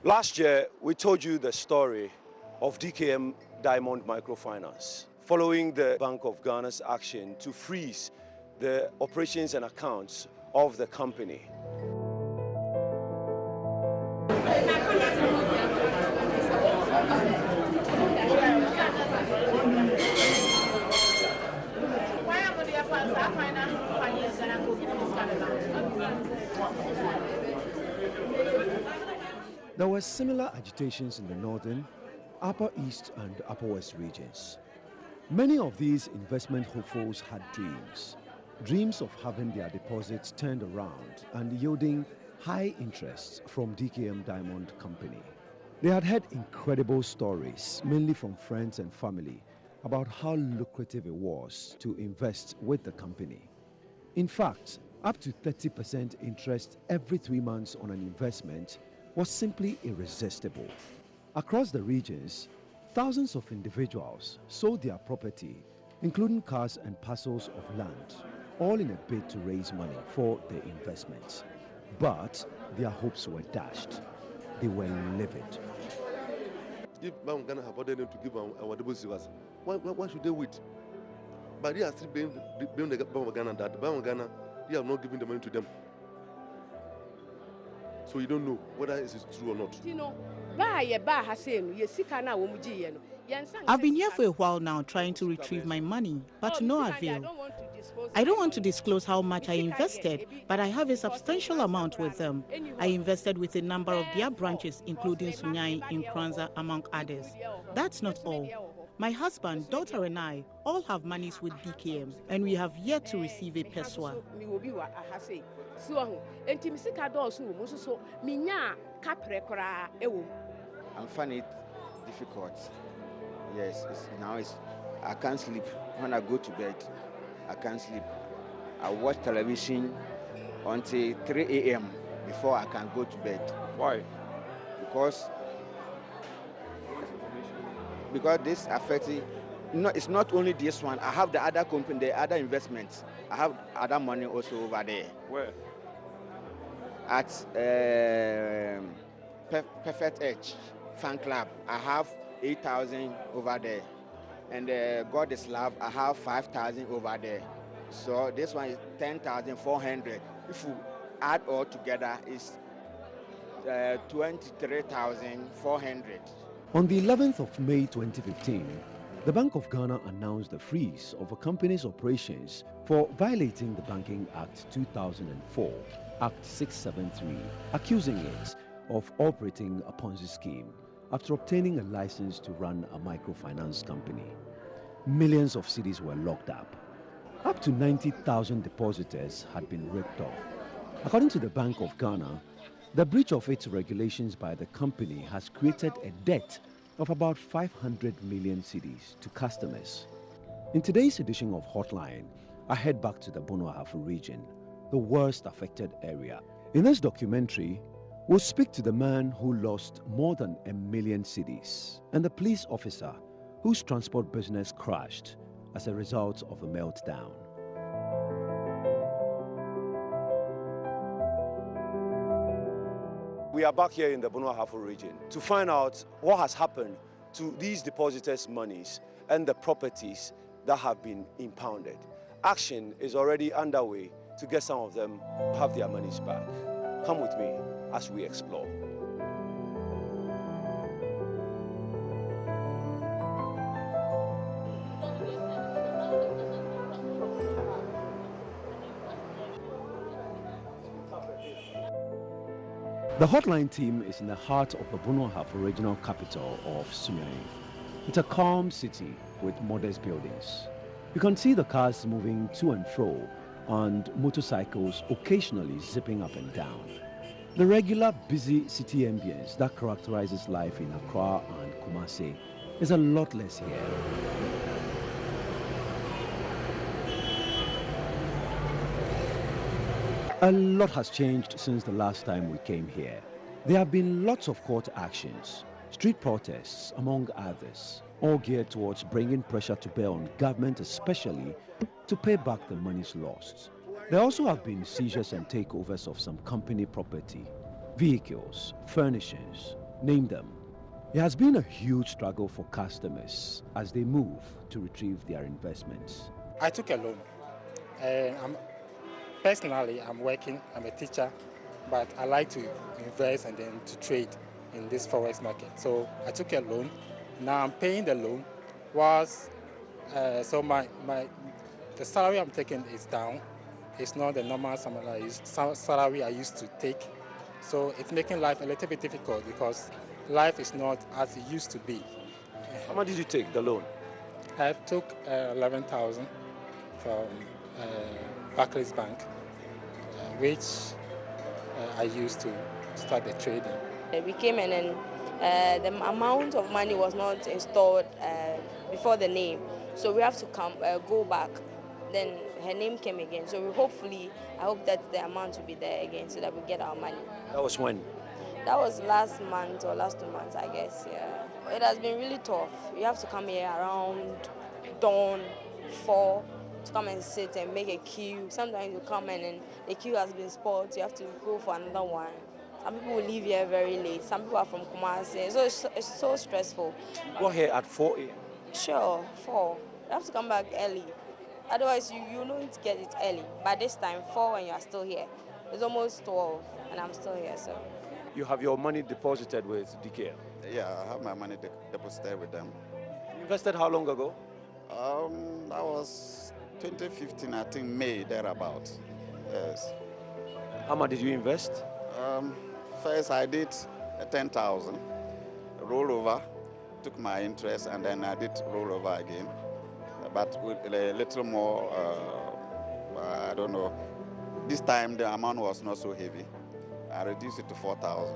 Last year, we told you the story of DKM Diamond Microfinance, following the Bank of Ghana's action to freeze the operations and accounts of the company. There were similar agitations in the northern, upper east and upper west regions. Many of these investment hopefuls had dreams of having their deposits turned around and yielding high interests from DKM Diamond Company. They had heard incredible stories, mainly from friends and family, about how lucrative it was to invest with the company. In fact, up to 30% interest every 3 months on an investment was simply irresistible. Across the regions, thousands of individuals sold their property, including cars and parcels of land, all in a bid to raise money for their investments. But their hopes were dashed. They were livid. If Bank Ghana have ordered them to give our deposits, why should they wait? But they are still being the Bank of Ghana that the Bank of Ghana, they have not given the money to them. So you don't know whether it is true or not. I've been here for a while now trying to retrieve my money, but to no avail. I don't want to disclose how much I invested, but I have a substantial amount with them. I invested with a number of their branches, including Sunyai, Nkranza, among others. That's not all. My husband, daughter and I all have monies with DKM, and we have yet to receive a peswa. I'm finding it difficult. Yes, I can't sleep. When I go to bed, I can't sleep. I watch television until 3 a.m. before I can go to bed. Why? Because this affects it. No, it's not only this one. I have the other company, the other investments. I have other money also over there. Where? At Perfect Edge Fan Club, I have 8,000 over there. And God is Love, I have 5,000 over there. So this one is 10,400. If you add all together, it's 23,400. On the 11th of May 2015, the Bank of Ghana announced the freeze of a company's operations for violating the Banking Act 2004, Act 673, accusing it of operating a Ponzi scheme after obtaining a license to run a microfinance company. Millions of cedis were locked up. Up to 90,000 depositors had been ripped off. According to the Bank of Ghana, the breach of its regulations by the company has created a debt of about 500 million cedis to customers. In today's edition of Hotline, I head back to the Bono-Ahafo region, the worst affected area. In this documentary, we'll speak to the man who lost more than 1 million cedis and the police officer whose transport business crashed as a result of a meltdown. We are back here in the Bono-Ahafo region to find out what has happened to these depositors' monies and the properties that have been impounded. Action is already underway to get some of them have their monies back. Come with me as we explore. The Hotline team is in the heart of the Bono-Ahafo regional capital of Sunyai. It's a calm city with modest buildings. You can see the cars moving to and fro and motorcycles occasionally zipping up and down. The regular busy city ambience that characterizes life in Accra and Kumasi is a lot less here. A lot has changed since the last time we came here. There have been lots of court actions, street protests, among others, all geared towards bringing pressure to bear on government, especially to pay back the monies lost. There also have been seizures and takeovers of some company property, vehicles, furnishings, Name them. It has been a huge struggle for customers as they move to retrieve their investments. I took a loan. Personally, I'm working, I'm a teacher, but I like to invest and then to trade in this forex market. So I took a loan. Now I'm paying the loan. So the salary I'm taking is down. It's not the normal salary I used to take. So it's making life a little bit difficult because life is not as it used to be. How much did you take the loan? I took 11,000 from Barclays Bank, which I used to start the trading. We came in and the amount of money was not installed before the name, so we have to go back. Then her name came again, so I hope that the amount will be there again so that we get our money. That was when? That was last month or last 2 months, I guess, yeah. It has been really tough. You have to come here around dawn, 4, to come and sit and make a queue. Sometimes you come in and the queue has been spoiled, you have to go for another one. Some people will leave here very late. Some people are from Kumasi, so it's so stressful. You got here at 4 a.m.? Sure, 4. You have to come back early. Otherwise, you don't get it early. By this time, 4 when you are still here. It's almost 12 and I'm still here, so. You have your money deposited with DK? Yeah, I have my money deposited with them. You invested how long ago? That was 2015, I think May, thereabout. Yes. How much did you invest? First I did 10,000, rollover, took my interest, and then I did rollover again. But with a little more, I don't know. This time the amount was not so heavy. I reduced it to 4,000.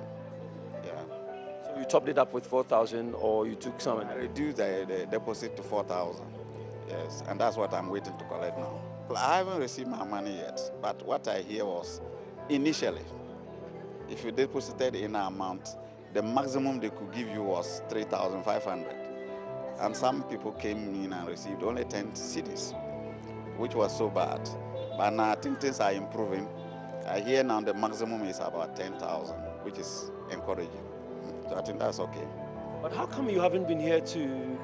Yeah. So you topped it up with 4,000, or you took some? I reduced the deposit to 4,000. Yes, and that's what I'm waiting to collect now. Well, I haven't received my money yet, but what I hear was, initially, if you deposited in an amount, the maximum they could give you was 3,500. And some people came in and received only 10 cedis, which was so bad. But now I think things are improving. I hear now the maximum is about 10,000, which is encouraging. So I think that's okay. But how come you haven't been here to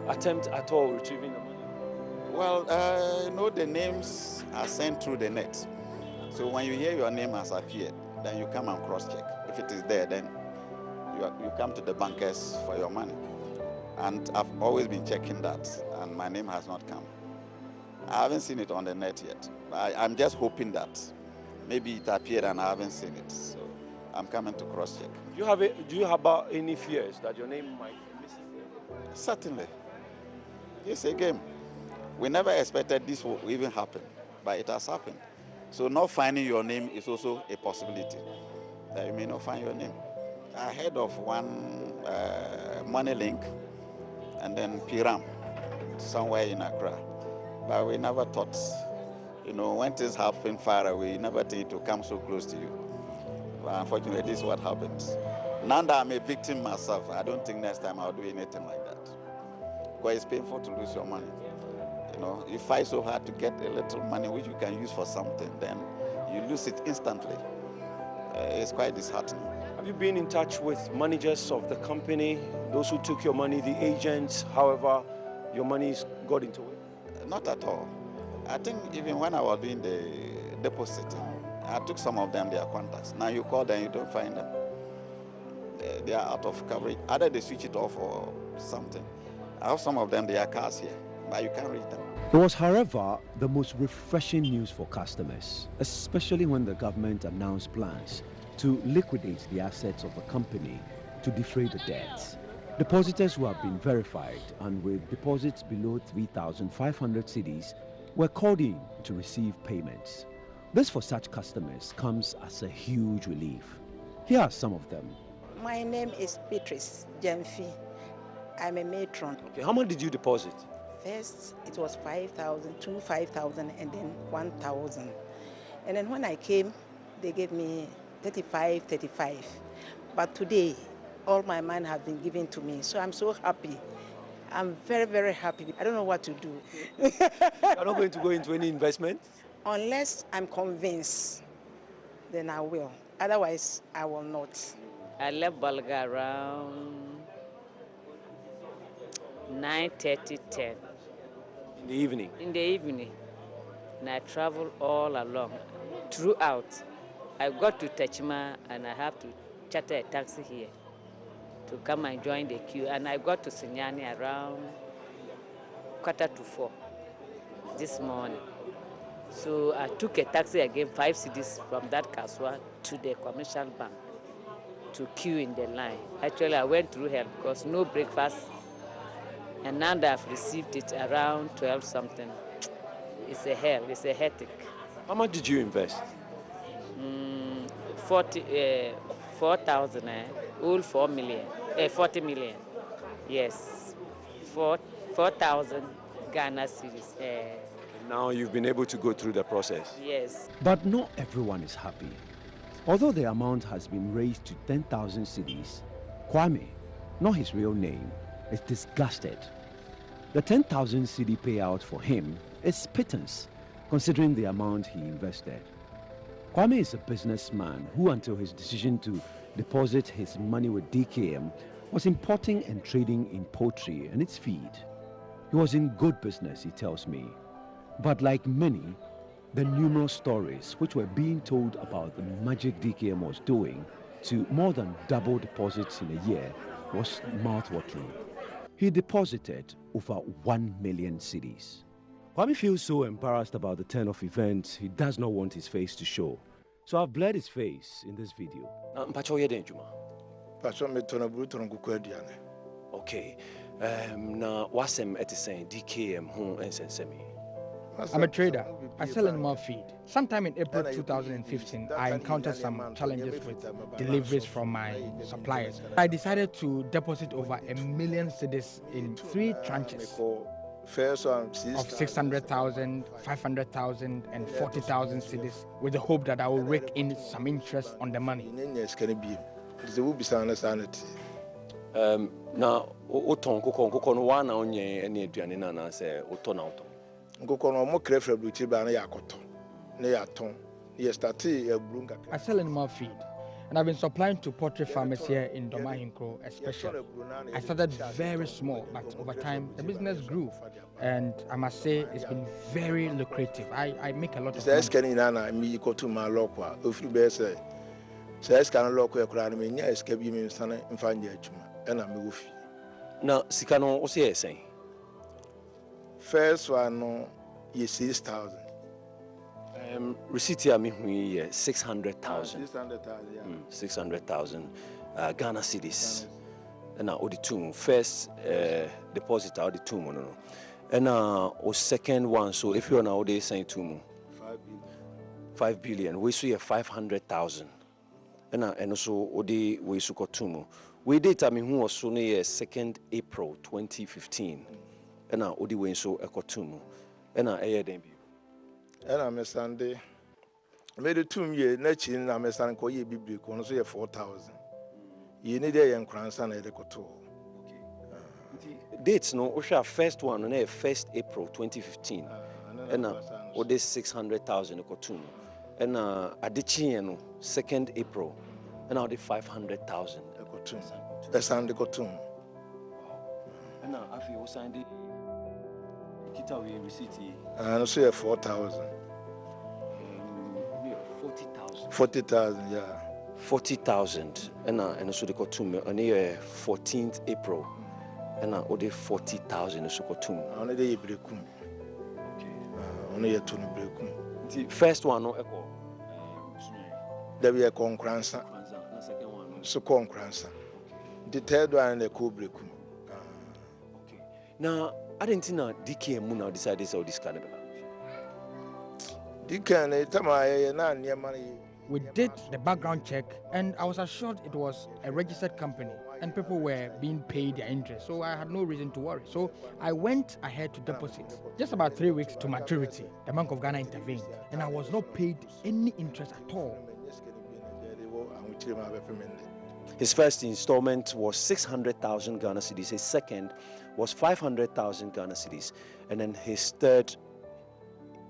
attempt at all retrieving the money? Well, the names are sent through the net. So when you hear your name has appeared, then you come and cross-check. If it is there, then you come to the bankers for your money. And I've always been checking that, and my name has not come. I haven't seen it on the net yet. I'm just hoping that maybe it appeared and I haven't seen it. So I'm coming to cross-check. Do you have any fears that your name might be missing? Certainly. Yes, again, we never expected this would even happen, but it has happened. So not finding your name is also a possibility, that you may not find your name. I heard of one money link and then Piram, somewhere in Accra. But we never thought, when things happen far away, you never think it will come so close to you. But unfortunately, this is what happens. Now that I'm a victim myself, I don't think next time I'll do anything like that. Because it's painful to lose your money. You fight so hard to get a little money which you can use for something, then you lose it instantly. It's quite disheartening. Have you been in touch with managers of the company, those who took your money, the agents, however your money's got into it? Not at all. I think even when I was doing the depositing, I took some of them their contacts. Now you call them, you don't find them. They are out of coverage. Either they switch it off or something. I have some of them, their cars here, but you can't read them. It was, however, the most refreshing news for customers, especially when the government announced plans to liquidate the assets of the company to defray the debts. Depositors who have been verified and with deposits below 3,500 cedis were called in to receive payments. This for such customers comes as a huge relief. Here are some of them. My name is Beatrice Jemfi. I'm a matron. Okay, how much did you deposit? First, it was 5,000, 5,000, and then 1,000. And then when I came, they gave me 35. But today, all my money have been given to me. So I'm so happy. I'm very, very happy. I don't know what to do. You're not going to go into any investment? Unless I'm convinced, then I will. Otherwise, I will not. I left Bolga around 9:30, 10. In the evening? In the evening. And I traveled all along. Throughout, I got to Techma and I have to charter a taxi here to come and join the queue. And I got to Sinyani around 3:45 this morning. So I took a taxi again, 5 cities from that Kaswa to the commercial bank to queue in the line. Actually, I went through hell because no breakfast. And now that I've received it around 12 something, it's a hell, it's a hectic. How much did you invest? 4,000, all 4 million, 40 million. Yes, 4,000 Ghana cedis. Now you've been able to go through the process. Yes. But not everyone is happy. Although the amount has been raised to 10,000 cedis, Kwame, not his real name, is disgusted. The 10,000 cedi payout for him is pittance, considering the amount he invested. Kwame is a businessman who, until his decision to deposit his money with DKM, was importing and trading in poultry and its feed. He was in good business, he tells me. But like many, the numerous stories which were being told about the magic DKM was doing to more than double deposits in a year was mouth-watering. He deposited over 1 million cedis. Kwame feels so embarrassed about the turn of events, he does not want his face to show. So I've blurred his face in this video. Okay. Now, what's saying DKM and I'm a trader. I sell animal feed. Sometime in April 2015, I encountered some challenges with deliveries from my suppliers. I decided to deposit over 1 million cedis in 3 tranches of 600,000, 500,000, and 40,000 cedis with the hope that I will rake in some interest on the money. Now, I sell animal feed, and I've been supplying to poultry farmers here in Domahinkro especially. I started very small, but over time the business grew, and I must say it's been very lucrative. I make a lot of money. Now, Sikano, what's he saying? First one, is 6,000. Receipt here, 600,000. 600,000, yeah. 600,000 Ghana cedis. And now, the two first deposit, the two no. And now, second one. So if you're now saying 5 billion, we see 500,000. And also, we suko two. We did. I mean, who was so near 2nd April 2015. And now, Odi went so ekotumu. And now, then be. And I'm a Sunday. Made a 2 year, Natchin, I'm a son called ye biblical, one so 4,000. You need a young grandson at the Koto. Dates no, Osha first one on 1st April 2015. And now, Odi 600,000 ekotumu. And now, Adichiano 2nd April. And now, the 500,000 ekotumu. The Sunday Kotum. And now, I feel signed. And so 4,000. 40,000. 40,000, yeah. 40,000. And so they got 2 million. On the 14th April. And now, 40,000 so got 2 million. Only the breakum. Okay. Only a 2 breakum. The first one, no echo. There be a concransa. The second one, so concransa. The third one, the co breakum. Okay. Now, I didn't know DKM now decided to this kind of We did the background check, and I was assured it was a registered company and people were being paid their interest, so I had no reason to worry. So I went ahead to deposit. Just about 3 weeks to maturity, the Bank of Ghana intervened, and I was not paid any interest at all. His first installment was 600,000 Ghana cedis. His second was 500,000 Ghana cedis. And then his third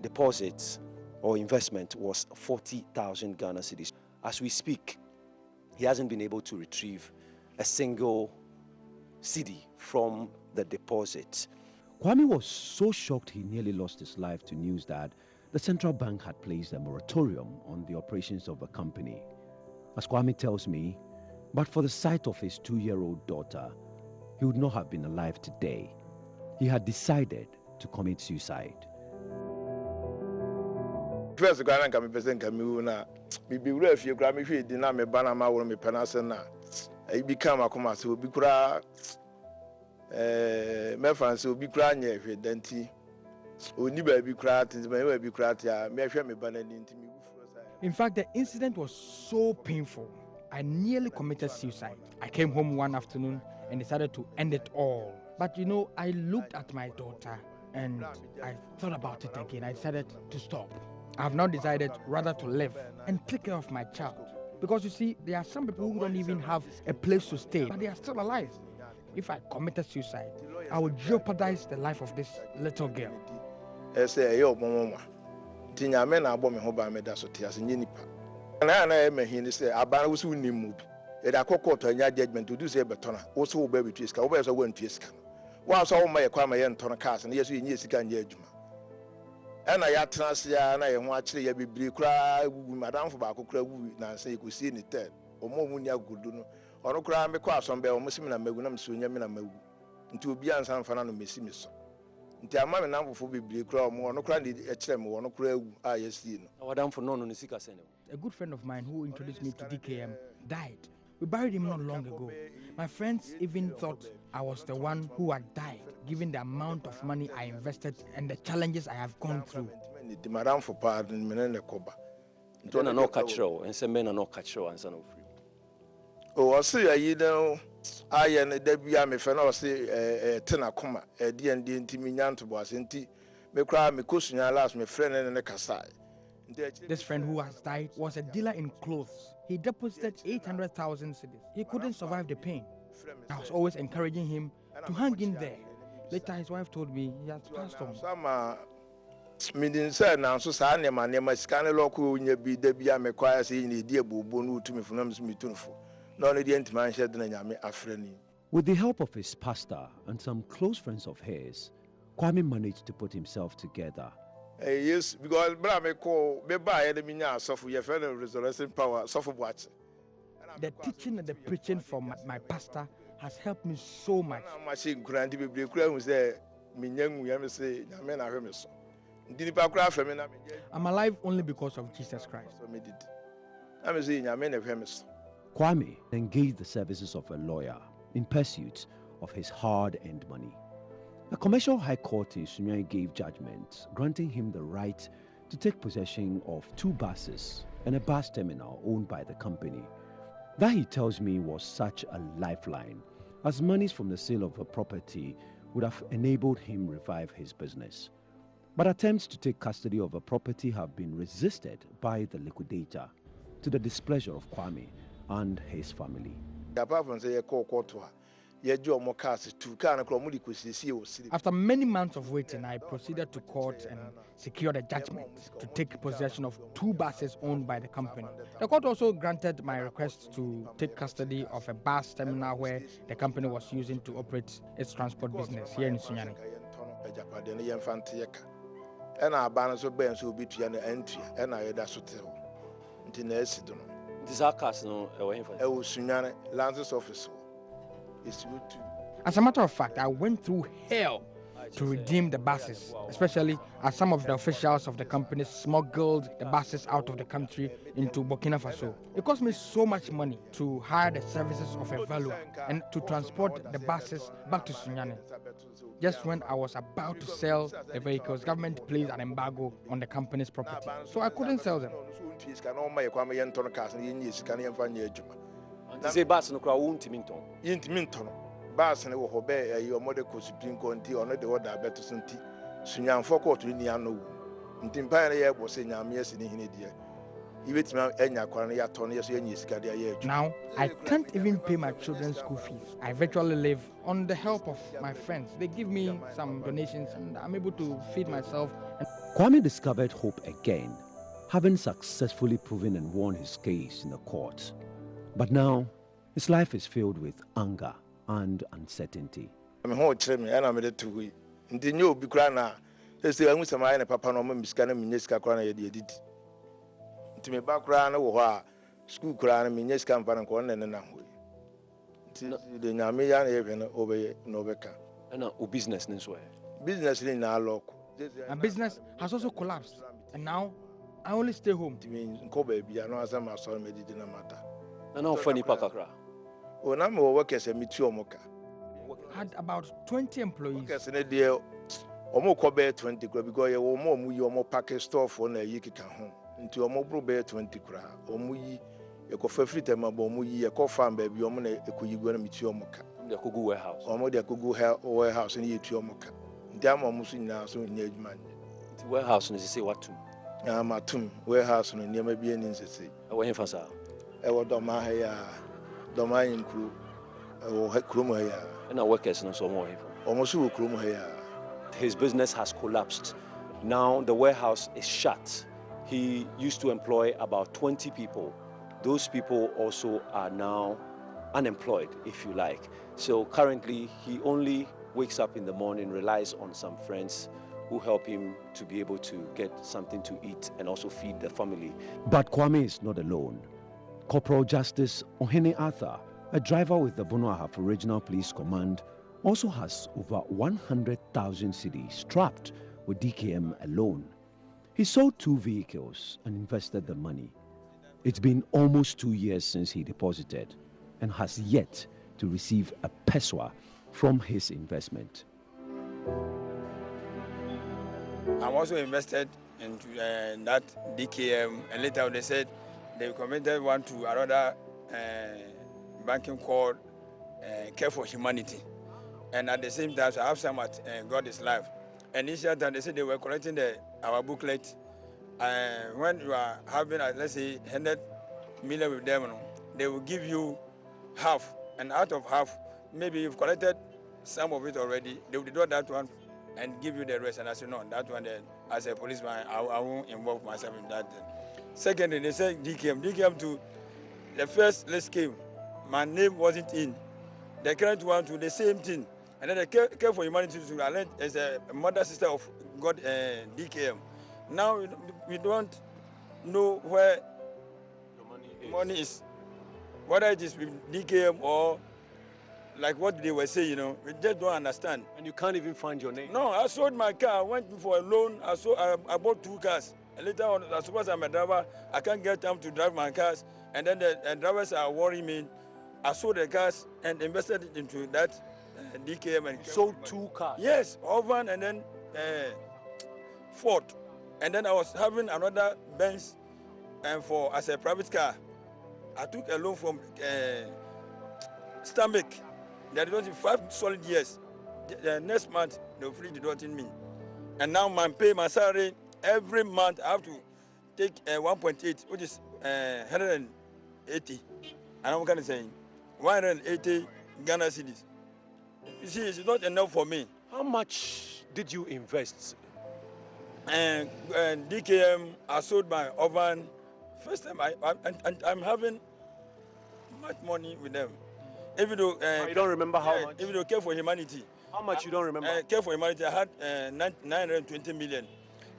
deposit or investment was 40,000 Ghana cedis. As we speak, he hasn't been able to retrieve a single cedi from the deposit. Kwame was so shocked he nearly lost his life to news that the central bank had placed a moratorium on the operations of the company. As Kwame tells me, but for the sight of his 2-year-old daughter, he would not have been alive today. He had decided to commit suicide. First, I come present Camuna. Be if you grab me, dinner, me banana, or me panasana. I become a commerce will be cry. My friends will be crying if you denti. Only baby cried, and my baby cried. Me banana into me. In fact, the incident was so painful. I nearly committed suicide. I came home one afternoon and decided to end it all. But you know, I looked at my daughter and I thought about it again. I decided to stop. I have now decided rather to live and take care of my child. Because you see, there are some people who don't even have a place to stay, but they are still alive. If I committed suicide, I would jeopardize the life of this little girl. I say, yo, mama. Tinya men are bombing Hoba Medasoti as in Yenipa. And I may hear say, Abana was soon moved. It a court and your judgment to do say Betona, also baby Twiska, where's a one Twiska. Whilst all my acquire and Tona cast, and yes, we need to can judgment. And I had Transia and I watch the baby cry, Madame for Baco, Nancy could see in it, or more when you could do, or no crime because on Bell Muslim and Megunam Sunyamina Megu, into Bian San Fernando Messimis. Nti ama me namfo fo bebre kra mo no kra ndi ekyerem wo no kra agu a yesi no Awadamfo no no sika sene. A good friend of mine who introduced me to DKM died. We buried him not long ago. My friends even thought I was the one who had died, given the amount of money I invested and the challenges I have gone through. The madam for pardon menene koba. Nti na no kachiro ensembe na no kachiro ansa no free. Oh, I see you know. I and the Debia me fena say tena koma D and D ntimi nyanto boas nti me kra me kosunya last me friend and the kasai. This friend who has died was a dealer in clothes. He deposited 800,000 cedis. He couldn't survive the pain. I was always encouraging him to hang in there. Later his wife told me he has passed on. Some meaning say now so sa ne ma scan local nya bi Debia me kwaya say ni die bobo no to me funam me tunfo. With the help of his pastor and some close friends of his, Kwame managed to put himself together. Yes, because me call me buy enemy now suffer your friend resurrection power suffer watch. The teaching and the preaching from my pastor has helped me so much. I'm alive only because of Jesus Christ. Kwame engaged the services of a lawyer in pursuit of his hard-earned money. A commercial high court in Sunyani gave judgment granting him the right to take possession of 2 buses and a bus terminal owned by the company. That, he tells me, was such a lifeline, as monies from the sale of a property would have enabled him revive his business. But attempts to take custody of a property have been resisted by the liquidator, to the displeasure of Kwame and his family. After many months of waiting, I proceeded to court and secured a judgment to take possession of 2 buses owned by the company. The court also granted my request to take custody of a bus terminal where the company was using to operate its transport business here in Sunyani. As a matter of fact, I went through hell to redeem the buses, especially as some of the officials of the company smuggled the buses out of the country into Burkina Faso. It cost me so much money to hire the services of a valuer and to transport the buses back to Sunyani. Just when I was about to sell the vehicles, government placed an embargo on the company's property, so I couldn't sell them. Bass and obey your mother could Supreme Court or not the order better Sunti. Sunyan Foko to Niano. Intimpire was saying, I'm yes in India. Now, I can't even pay my children's school fees. I virtually live on the help of my friends. They give me some donations and I'm able to feed myself. Kwame discovered hope again, having successfully proven and won his case in the court. But now, his life is filled with anger and uncertainty. I'm home me and I'm ready to wait. Ndi nyo bi kura na say angu sama na papa no mmisika na minyeska kura na ye de edidi. Nti me ba kura na wo ho a school kura na minyeska mfa na ko na na ho. Nti de nyame ya na ye hwe na obeye na obeka. And o business nso e. Business ni na lock. My business has also collapsed, and now I only stay home. Nti me nko ba bia no asama so me didi na mata. Na na ofani pa kakra. O na me wo work ese me tu omoka. Had about 20 employees. Workers in there omo ko be 20 kura because ye wo mo yi omo pack store for na yi kika ho. Nti omo bro be 20 kura. Omo yi ye ko fa free time ba omo yi ye ko farm ba bi omo na ekoyi go na me tu omoka. They could go warehouse. Omo de kogu warehouse ni ye tu omoka. Nti ama omo so nyina so nya adwuma. Nti warehouse no say what to? Matum warehouse no niam bi ani nsese. E wo hemfa sa. E wo do ma ha ya. Do ma yinkru. E wo krumo ha ya. And our workers no so more hemfa. Omo so wo krumo ha ya. His business has collapsed. Now the warehouse is shut. He used to employ about 20 people. Those people also are now unemployed, if you like. So currently, he only wakes up in the morning, relies on some friends who help him to be able to get something to eat and also feed the family. But Kwame is not alone. Corporal Justice Ohene Arthur, a driver with the Bono Ahafo Regional Police Command, also has over 100,000 cedis trapped with DKM alone. He sold 2 vehicles and invested the money. It's been almost 2 years since he deposited and has yet to receive a peswa from his investment. I'm also invested into that DKM, and later they said they recommended one to another banking called Care for Humanity. And at the same time, so I have some at God is Life. And initially, they said they were collecting our booklet. When you are having, let's say, 100 million with them, they will give you half. And out of half, maybe you've collected some of it already. They will deduct that one and give you the rest. And I said, no, that one, as a policeman, I won't involve myself in that. Secondly, they said DKM to the first list came. My name wasn't in. The current one to the same thing. And then the Care for Humanity is a mother sister of God, DKM. Now we don't know where the money is. Whether it is with DKM or like what they were saying, we just don't understand. And you can't even find your name? No, I sold my car. I went for a loan. I bought 2 cars. And later on, as soon as I'm a driver, I can't get time to drive my cars. And then the drivers are worrying me. I sold the cars and invested it into that DKM. And sold 2 cars? Yes, Ovan and then Ford. And then I was having another Benz as a private car. I took a loan from Stomach. They deducted 5 solid years. The next month, they will free deducting me. And now my salary, every month I have to take 1.8, which is 180. And I'm kind of saying 180 Ghana cedis. You see, it's not enough for me. How much did you invest? And DKM, I sold my oven. First time I'm having much money with them. Even though you don't remember how much? Even though Care for Humanity. How much you don't remember? Care for Humanity, I had 920 million.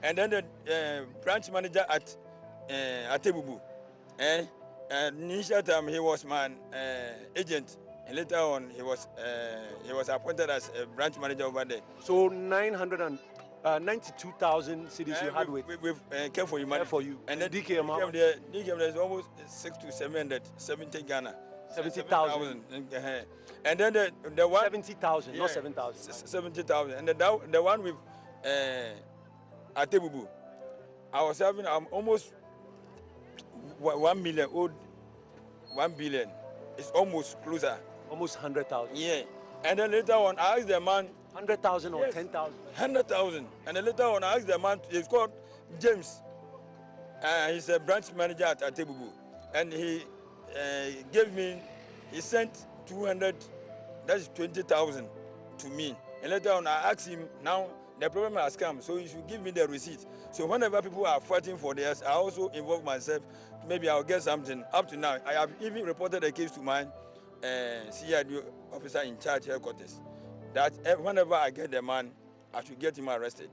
And then the branch manager at Atebubu. Initial time he was my agent, and later on he was appointed as a branch manager over there. So 992,000 cedis you had with Care for Humanity. Care for you. And then DKM there is almost 600 to 770 Ghana. 70,000. And then the one 70,000, not 7,000. 70,000. And the one with Atebubu, I was having almost 1 million owed 1 billion. It's almost closer. Almost 100,000. Yeah. And then later on, I asked the man 100,000 or 10,000. 100,000. And then later on, I asked the man. He's called James. He's a branch manager at Atebubu, and he gave me. He sent 200. That is 20,000 to me. And later on, I asked him. Now The problem has come, so you should give me the receipt. So whenever people are fighting for theirs, I also involve myself. Maybe I'll get something. Up to now, I have even reported a case to my CID officer in charge headquarters that whenever I get the man, I should get him arrested.